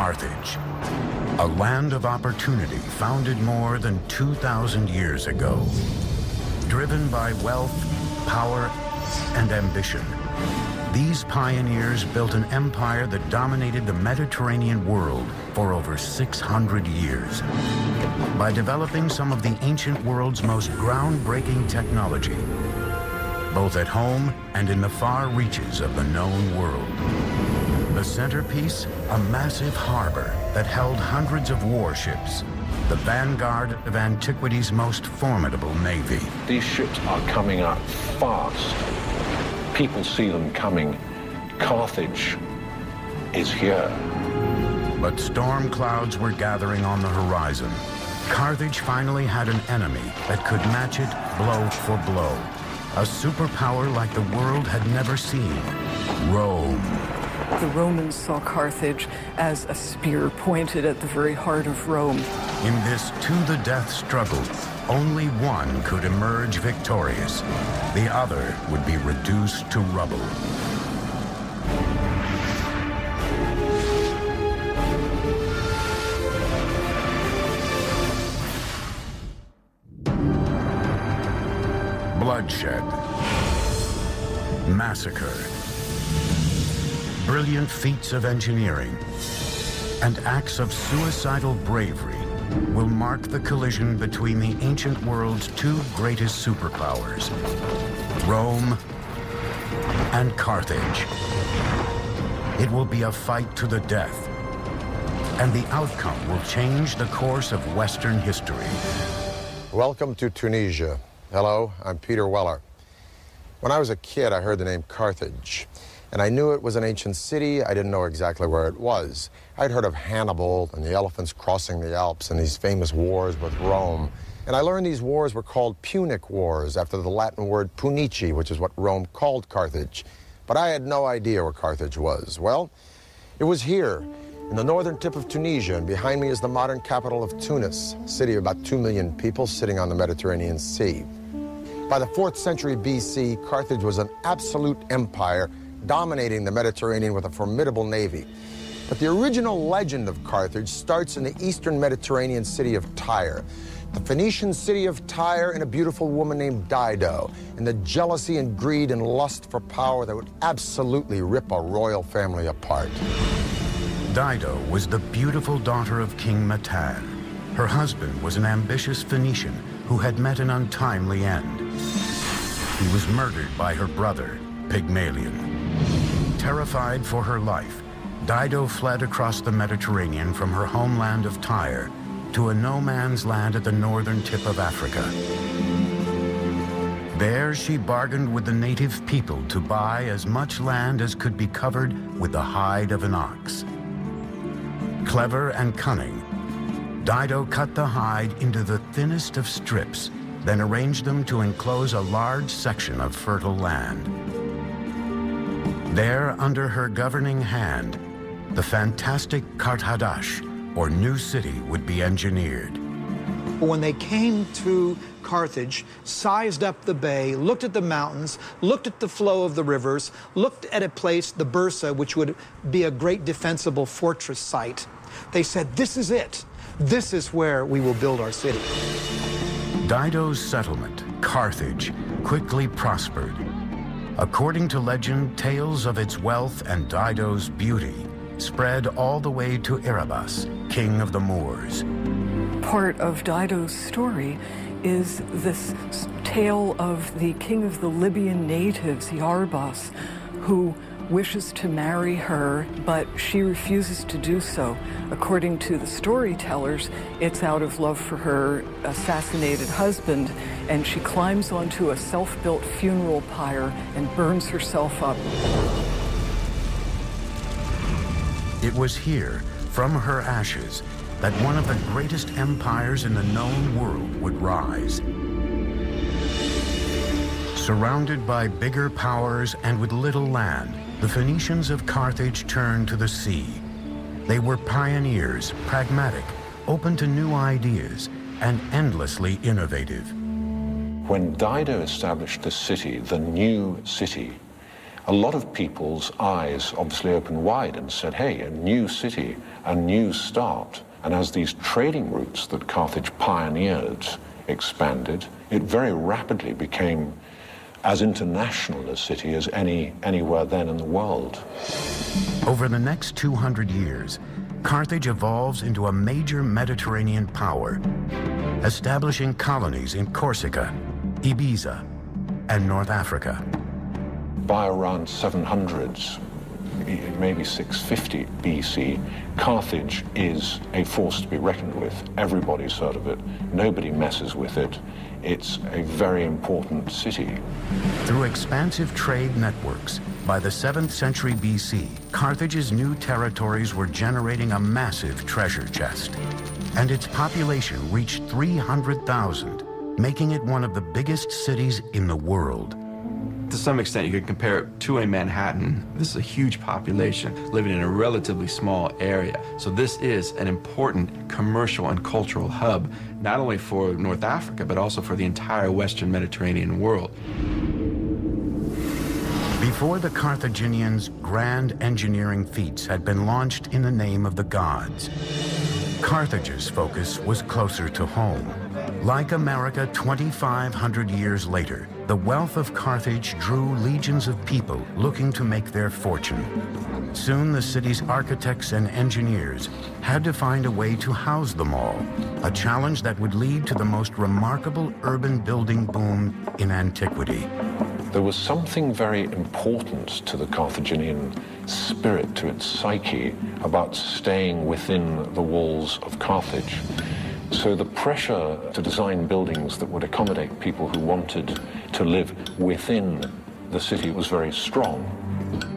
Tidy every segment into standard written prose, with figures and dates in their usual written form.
Carthage, a land of opportunity founded more than 2,000 years ago. Driven by wealth, power, and ambition, these pioneers built an empire that dominated the Mediterranean world for over 600 years. By developing some of the ancient world's most groundbreaking technology, both at home and in the far reaches of the known world. The centerpiece, a massive harbor that held hundreds of warships, the vanguard of antiquity's most formidable navy. These ships are coming up fast. People see them coming. Carthage is here. But storm clouds were gathering on the horizon. Carthage finally had an enemy that could match it blow for blow. A superpower like the world had never seen, Rome. The Romans saw Carthage as a spear pointed at the very heart of Rome. In this to-the-death struggle, only one could emerge victorious. The other would be reduced to rubble. Bloodshed, massacre, brilliant feats of engineering, and acts of suicidal bravery will mark the collision between the ancient world's two greatest superpowers, Rome and Carthage. It will be a fight to the death, and the outcome will change the course of Western history. Welcome to Tunisia. Hello, I'm Peter Weller. When I was a kid, I heard the name Carthage, and I knew it was an ancient city. I didn't know exactly where it was. I'd heard of Hannibal and the elephants crossing the Alps and these famous wars with Rome. And I learned these wars were called Punic Wars, after the Latin word punici, which is what Rome called Carthage. But I had no idea where Carthage was. Well, it was here, in the northern tip of Tunisia, and behind me is the modern capital of Tunis, a city of about 2 million people sitting on the Mediterranean Sea. By the 4th century BC, Carthage was an absolute empire, dominating the Mediterranean with a formidable navy. But the original legend of Carthage starts in the eastern Mediterranean city of Tyre. The Phoenician city of Tyre and a beautiful woman named Dido, and the jealousy and greed and lust for power that would absolutely rip a royal family apart. Dido was the beautiful daughter of King Matan. Her husband was an ambitious Phoenician who had met an untimely end. He was murdered by her brother, Pygmalion. Terrified for her life, Dido fled across the Mediterranean from her homeland of Tyre to a no-man's land at the northern tip of Africa. There she bargained with the native people to buy as much land as could be covered with the hide of an ox. Clever and cunning, Dido cut the hide into the thinnest of strips, then arranged them to enclose a large section of fertile land. There, under her governing hand, the fantastic Carthage, or new city, would be engineered. When they came to Carthage, sized up the bay, looked at the mountains, looked at the flow of the rivers, looked at a place, the Bursa, which would be a great defensible fortress site, they said, this is it. This is where we will build our city. Dido's settlement, Carthage, quickly prospered. According to legend, tales of its wealth and Dido's beauty spread all the way to Erebus, king of the Moors. Part of Dido's story is this tale of the king of the Libyan natives, Yarbus, who wishes to marry her, but she refuses to do so. According to the storytellers, it's out of love for her assassinated husband, and she climbs onto a self-built funeral pyre and burns herself up. It was here, from her ashes, that one of the greatest empires in the known world would rise. Surrounded by bigger powers and with little land, the Phoenicians of Carthage turned to the sea. They were pioneers, pragmatic, open to new ideas, and endlessly innovative. When Dido established the city, the new city, a lot of people's eyes obviously opened wide and said, hey, a new city, a new start. And as these trading routes that Carthage pioneered expanded, it very rapidly became as international a city as anywhere then in the world. Over the next 200 years, Carthage evolves into a major Mediterranean power, establishing colonies in Corsica, Ibiza, and North Africa. By around 700s, maybe 650 BC, Carthage is a force to be reckoned with. Everybody's heard of it. Nobody messes with it. It's a very important city. Through expansive trade networks, by the 7th century BC, Carthage's new territories were generating a massive treasure chest, and its population reached 300,000, making it one of the biggest cities in the world. To some extent, you could compare it to a Manhattan. This is a huge population living in a relatively small area. So this is an important commercial and cultural hub, not only for North Africa, but also for the entire Western Mediterranean world. Before the Carthaginians' grand engineering feats had been launched in the name of the gods, Carthage's focus was closer to home. Like America 2,500 years later, the wealth of Carthage drew legions of people looking to make their fortune. Soon the city's architects and engineers had to find a way to house them all, a challenge that would lead to the most remarkable urban building boom in antiquity. There was something very important to the Carthaginian spirit, to its psyche, about staying within the walls of Carthage. So the pressure to design buildings that would accommodate people who wanted to live within the city was very strong.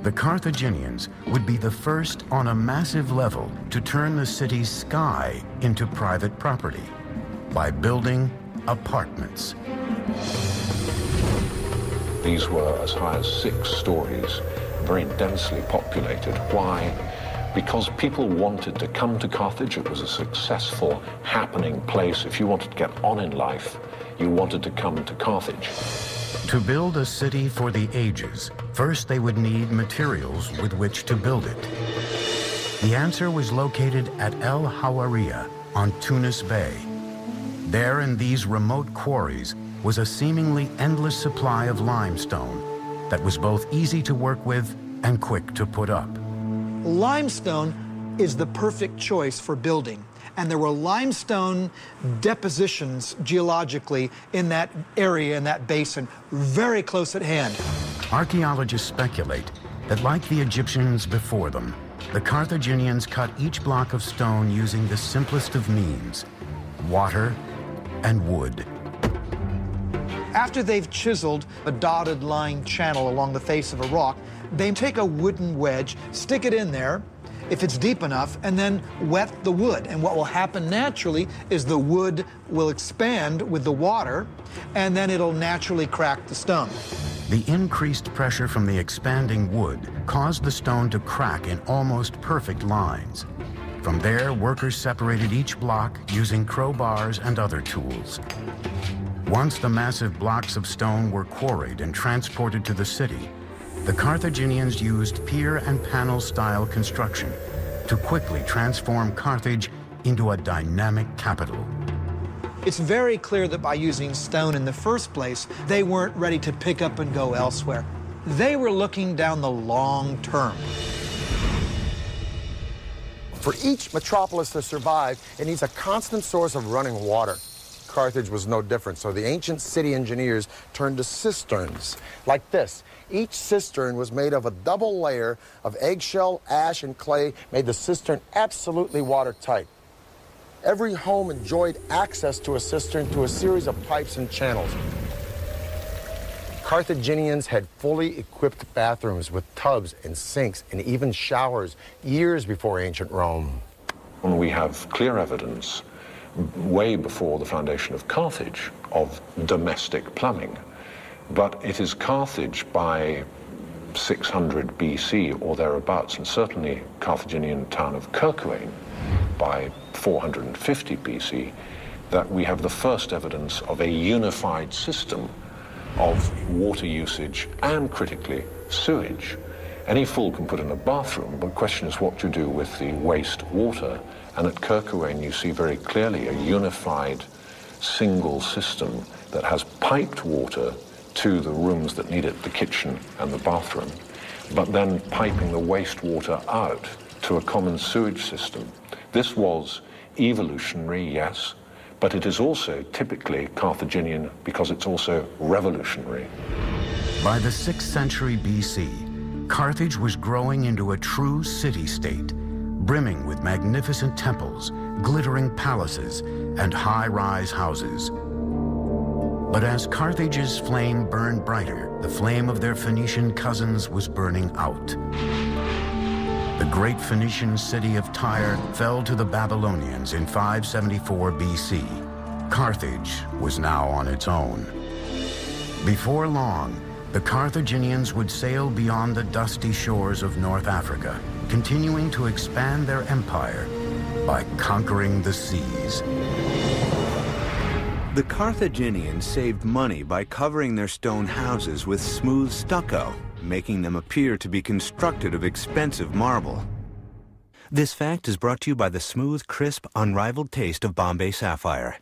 The Carthaginians would be the first on a massive level to turn the city's sky into private property by building apartments. These were as high as 6 stories, very densely populated. Why? Because people wanted to come to Carthage. It was a successful, happening place. If you wanted to get on in life, you wanted to come to Carthage. To build a city for the ages, first they would need materials with which to build it. The answer was located at El Hawariya on Tunis Bay. There in these remote quarries was a seemingly endless supply of limestone that was both easy to work with and quick to put up. Limestone is the perfect choice for building, and there were limestone depositions geologically in that area, in that basin, very close at hand. Archaeologists speculate that, like the Egyptians before them, the Carthaginians cut each block of stone using the simplest of means: water and wood. After they've chiseled a dotted line channel along the face of a rock, they take a wooden wedge, stick it in there, if it's deep enough, and then wet the wood. And what will happen naturally is the wood will expand with the water, and then it'll naturally crack the stone. The increased pressure from the expanding wood caused the stone to crack in almost perfect lines. From there, workers separated each block using crowbars and other tools. Once the massive blocks of stone were quarried and transported to the city, the Carthaginians used pier and panel style construction to quickly transform Carthage into a dynamic capital. It's very clear that by using stone in the first place, they weren't ready to pick up and go elsewhere. They were looking down the long term. For each metropolis to survive, it needs a constant source of running water. Carthage was no different, so the ancient city engineers turned to cisterns like this. Each cistern was made of a double layer of eggshell, ash, and clay, made the cistern absolutely watertight. Every home enjoyed access to a cistern through a series of pipes and channels. Carthaginians had fully equipped bathrooms with tubs and sinks and even showers years before ancient Rome. And we have clear evidence, way before the foundation of Carthage, of domestic plumbing. But it is Carthage by 600 BC or thereabouts, and certainly Carthaginian town of Kirkuane by 450 BC, that we have the first evidence of a unified system of water usage and, critically, sewage. Any fool can put in a bathroom, but the question is what you do with the waste water. And at Kerkouane, you see very clearly a unified single system that has piped water to the rooms that need it, the kitchen and the bathroom, but then piping the wastewater out to a common sewage system. This was evolutionary, yes, but it is also typically Carthaginian because it's also revolutionary. By the 6th century BC, Carthage was growing into a true city-state, brimming with magnificent temples, glittering palaces, and high-rise houses. But as Carthage's flame burned brighter, the flame of their Phoenician cousins was burning out. The great Phoenician city of Tyre fell to the Babylonians in 574 BC. Carthage was now on its own. Before long, the Carthaginians would sail beyond the dusty shores of North Africa, continuing to expand their empire by conquering the seas. The Carthaginians saved money by covering their stone houses with smooth stucco, making them appear to be constructed of expensive marble. This fact is brought to you by the smooth, crisp, unrivaled taste of Bombay Sapphire.